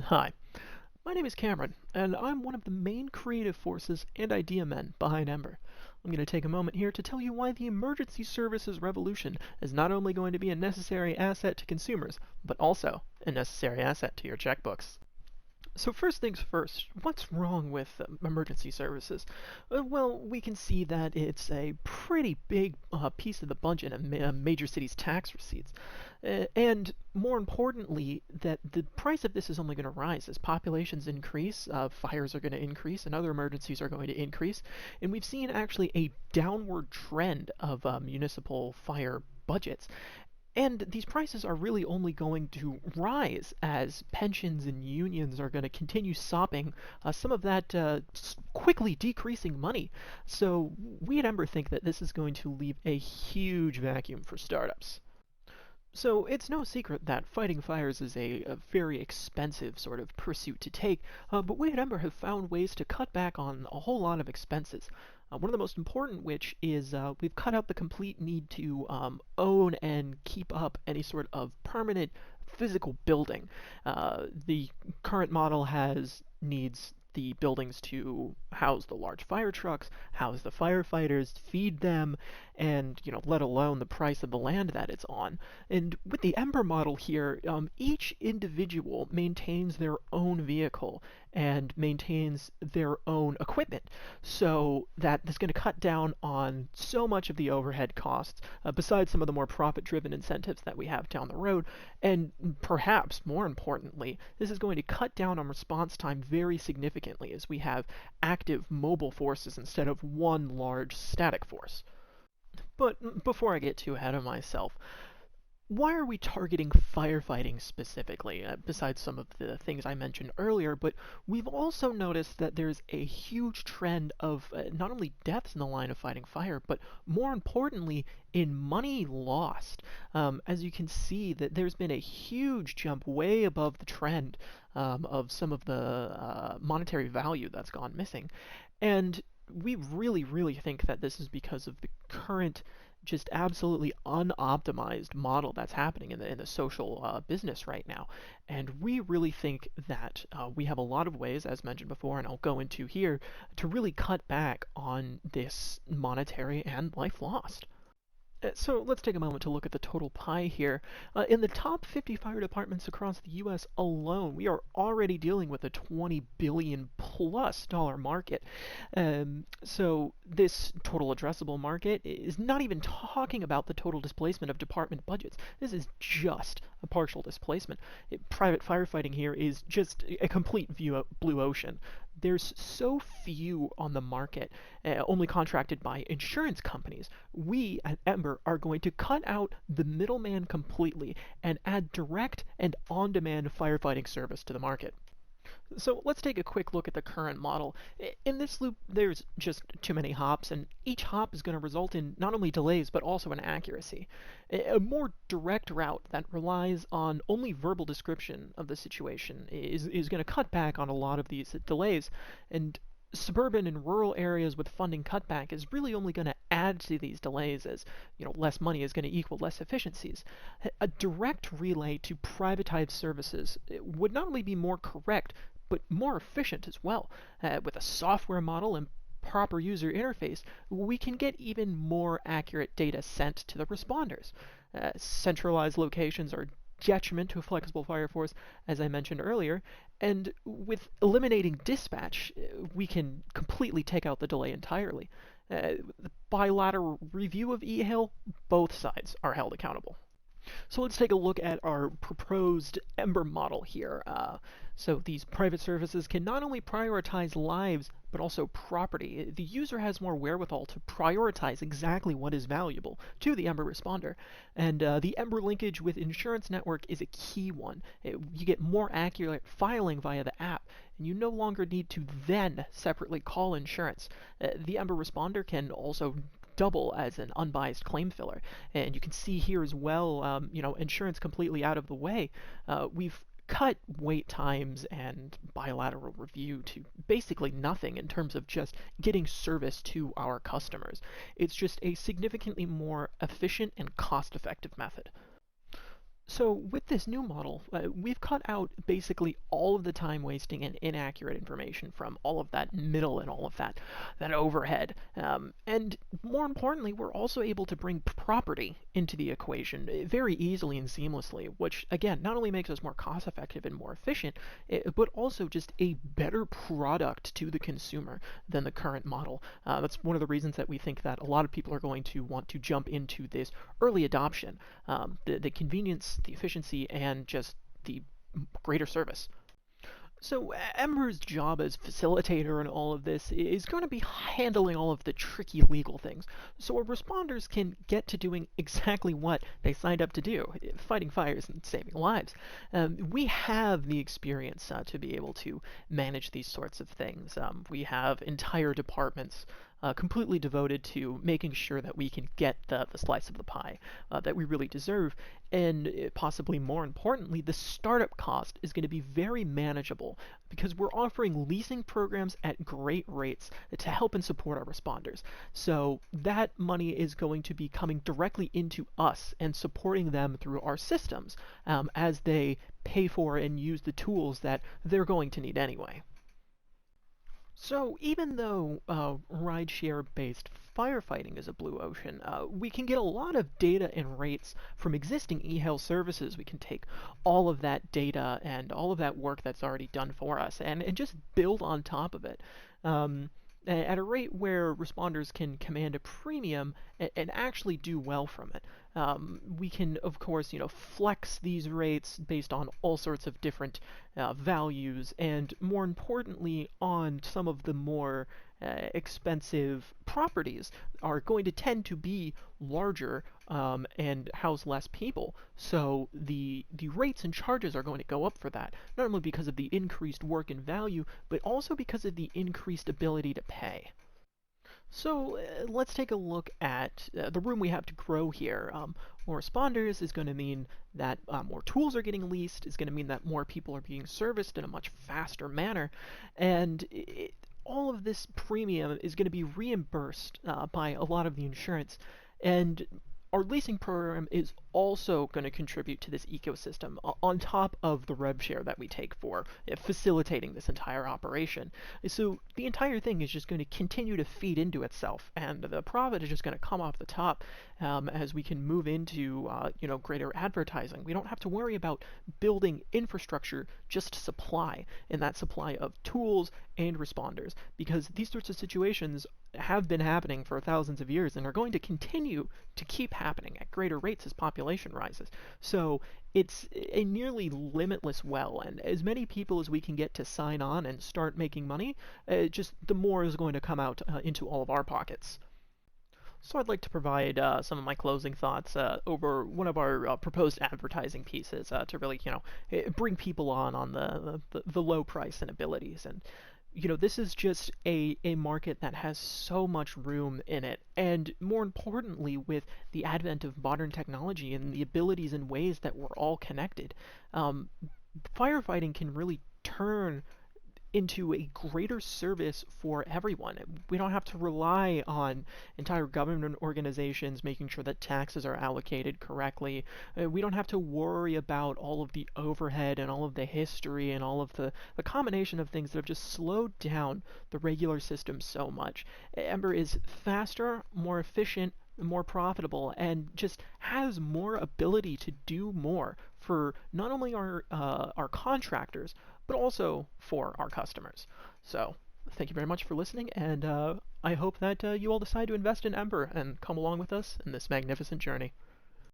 Hi, my name is Cameron, and I'm one of the main creative forces and idea men behind Embr. I'm going to take a moment here to tell you why the emergency services revolution is not only going to be a necessary asset to consumers, but also a necessary asset to your checkbooks. So first things first, what's wrong with emergency services? Well, we can see that it's a pretty big piece of the budget of major cities' tax receipts. And more importantly, that the price of this is only going to rise as populations increase, fires are going to increase, and other emergencies are going to increase. And we've seen actually a downward trend of municipal fire budgets. And these prices are really only going to rise as pensions and unions are going to continue sopping some of that quickly decreasing money. So we at Ember think that this is going to leave a huge vacuum for startups. So it's no secret that fighting fires is a very expensive sort of pursuit to take, but we at Ember have found ways to cut back on a whole lot of expenses. One of the most important which is we've cut out the complete need to own and keep up any sort of permanent physical building. The current model needs the buildings to house the large fire trucks, house the firefighters, feed them, and let alone the price of the land that it's on. And with the Ember model here, each individual maintains their own vehicle and maintains their own equipment, so that is going to cut down on so much of the overhead costs, besides some of the more profit-driven incentives that we have down the road. And perhaps more importantly, this is going to cut down on response time very significantly as we have active mobile forces instead of one large static force. But before I get too ahead of myself, why are we targeting firefighting specifically, besides some of the things I mentioned earlier? But we've also noticed that there's a huge trend of not only deaths in the line of fighting fire, but more importantly, in money lost. As you can see, that there's been a huge jump way above the trend of some of the monetary value that's gone missing. And we really, really think that this is because of the current just absolutely unoptimized model that's happening in the social business right now. And we really think that we have a lot of ways, as mentioned before, and I'll go into here, to really cut back on this monetary and life lost. So let's take a moment to look at the total pie here. In the top 50 fire departments across the U.S. alone, we are already dealing with a $20 billion plus dollar market. So this total addressable market is not even talking about the total displacement of department budgets. This is just a partial displacement. Private firefighting here is just a complete blue ocean. There's so few on the market, only contracted by insurance companies. We at Ember are going to cut out the middleman completely and add direct and on-demand firefighting service to the market. So let's take a quick look at the current model. In this loop, there's just too many hops, and each hop is going to result in not only delays, but also inaccuracy. A more direct route that relies on only verbal description of the situation is going to cut back on a lot of these delays, and suburban and rural areas with funding cutback is really only going to add to these delays, as less money is going to equal less efficiencies. A direct relay to privatized services would not only be more correct, but more efficient as well. With a software model and proper user interface, we can get even more accurate data sent to the responders. Centralized locations are detriment to a flexible fire force, as I mentioned earlier, and with eliminating dispatch, we can completely take out the delay entirely. The bilateral review of e-hail, both sides are held accountable. So let's take a look at our proposed Ember model here. So these private services can not only prioritize lives, but also property. The user has more wherewithal to prioritize exactly what is valuable to the Ember responder. And the Ember linkage with insurance network is a key one. You get more accurate filing via the app, and you no longer need to then separately call insurance. The Ember responder can also double as an unbiased claim filler. And you can see here as well, insurance completely out of the way. We've cut wait times and bilateral review to basically nothing in terms of just getting service to our customers. It's just a significantly more efficient and cost-effective method. So with this new model, we've cut out basically all of the time wasting and inaccurate information from all of that middle and all of that overhead. And more importantly, we're also able to bring property into the equation very easily and seamlessly, which again not only makes us more cost effective and more efficient, but also just a better product to the consumer than the current model. That's one of the reasons that we think that a lot of people are going to want to jump into this early adoption. The convenience, the efficiency, and just the greater service. So Ember's job as facilitator in all of this is going to be handling all of the tricky legal things, so our responders can get to doing exactly what they signed up to do, fighting fires and saving lives. We have the experience to be able to manage these sorts of things. We have entire departments completely devoted to making sure that we can get the slice of the pie that we really deserve. And possibly more importantly, the startup cost is going to be very manageable because we're offering leasing programs at great rates to help and support our responders. So that money is going to be coming directly into us and supporting them through our systems as they pay for and use the tools that they're going to need anyway. So even though rideshare-based firefighting is a blue ocean, we can get a lot of data and rates from existing e-hail services. We can take all of that data and all of that work that's already done for us and just build on top of it. Um, at a rate where responders can command a premium and actually do well from it. We can, of course, flex these rates based on all sorts of different values, and more importantly, on some of the more expensive properties are going to tend to be larger and house less people. So the rates and charges are going to go up for that, not only because of the increased work and value, but also because of the increased ability to pay. So let's take a look at the room we have to grow here. More responders is going to mean that more tools are getting leased, is going to mean that more people are being serviced in a much faster manner, and all of this premium is going to be reimbursed by a lot of the insurance. And our leasing program is also going to contribute to this ecosystem on top of the rev share that we take for facilitating this entire operation. So the entire thing is just going to continue to feed into itself, and the profit is just going to come off the top as we can move into greater advertising. We don't have to worry about building infrastructure just to supply, and that supply of tools and responders, because these sorts of situations have been happening for thousands of years and are going to continue to keep happening at greater rates as population rises. So it's a nearly limitless well, and as many people as we can get to sign on and start making money, just the more is going to come out into all of our pockets. So I'd like to provide some of my closing thoughts over one of our proposed advertising pieces to really, bring people on the low price and abilities. And this is just a market that has so much room in it. And more importantly, with the advent of modern technology and the abilities and ways that we're all connected, um, firefighting can really turn into a greater service for everyone. We don't have to rely on entire government organizations making sure that taxes are allocated correctly. We don't have to worry about all of the overhead and all of the history and all of the combination of things that have just slowed down the regular system so much. Ember is faster, more efficient, more profitable, and just has more ability to do more for not only our contractors, but also for our customers. So thank you very much for listening, and I hope that you all decide to invest in Ember and come along with us in this magnificent journey.